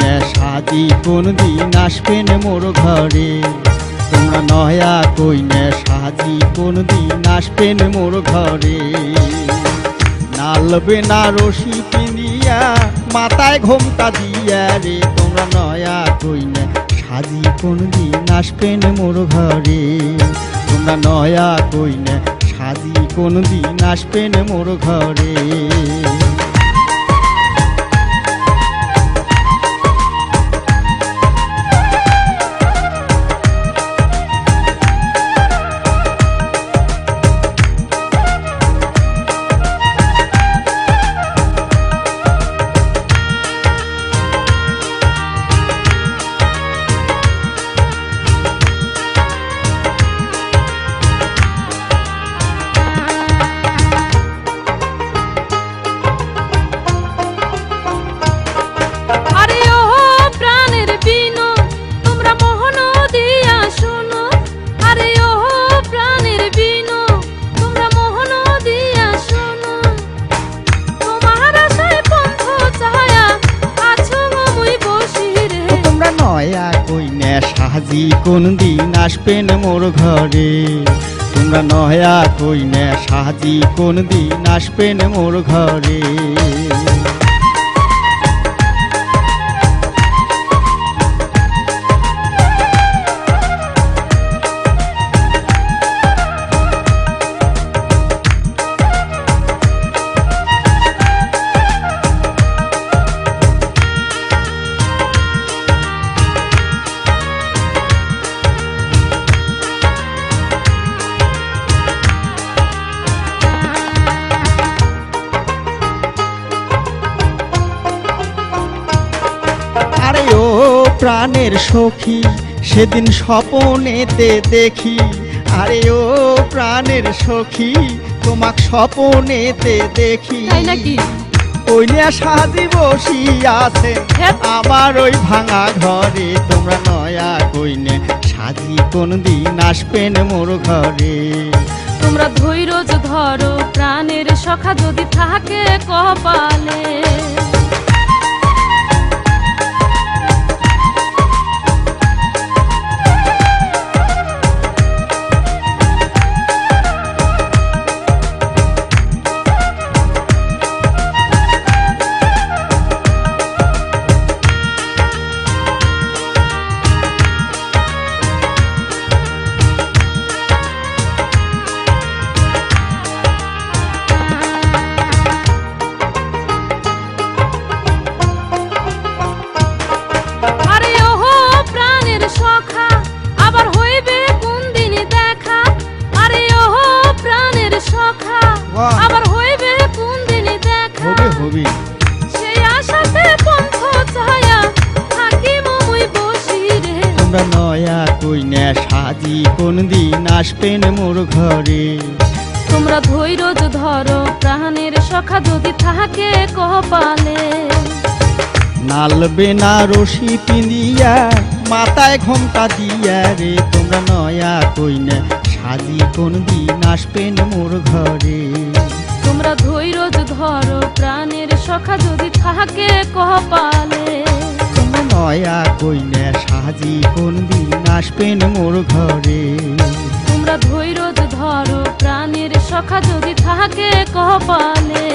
কইনে সাজি কোনদিন আসবেন মোর ঘরে। তোমরা নয়া কইনে সাজি কোনদিন আসবেন মোর ঘরে। লাল বেনারসি পিন্দিয়া মাথায় ঘোমটা দিয়া রে, তোমরা নয়া কইনে সাজি কোনদিন আসবেন মোর ঘরে। তোমরা নয়া কইনে সাজি কোনদিন আসবেন মোর ঘরে। সাজি কোনদিন আসবেন মোর ঘরে। তোমরা নয়া কইনে সাজি কোনদিন আসবেন মোর ঘরে। প্রাণের সখী সেদিন স্বপনেতে দেখি, আরে ও প্রাণের সখী তোমাক স্বপনেতে দেখি। কইনা সাজি বসি আছে আমার ওই ভাঙা ঘরে। তোমরা নয়া কইনে সাজি কোনদিন আসবেন মোর ঘরে। তোমরা ধৈর্য ধরো প্রাণের সখা যদি থাকে কপালে। আবার হইবে কোন দিনই দেখা, হবে সেই আশাতে পন্থ ছায়া থাকিব মুই বসি রে। তোমরা নয়া কইনে সাজি কোনদিন আসবেন মোর ঘরে। তোমরা ধৈর্য ধরো প্রাণের সখা যদি থাকে কপালে। লাল বেনারসি পিন্দিয়া মাথায় ঘোমটা দিয়া রে, তোমরা নয়া কইনে সাজি কোনদিন আসবেন মোর ঘরে। তোমরা ধৈর্য ধরো প্রাণের সখা যদি থাকে কপালে। তোমরা নয়া কইনে সাজি কোনদিন আসবেন মোর ঘরে। তোমরা ধৈর্য ধরো প্রাণের সখা যদি থাকে কপালে।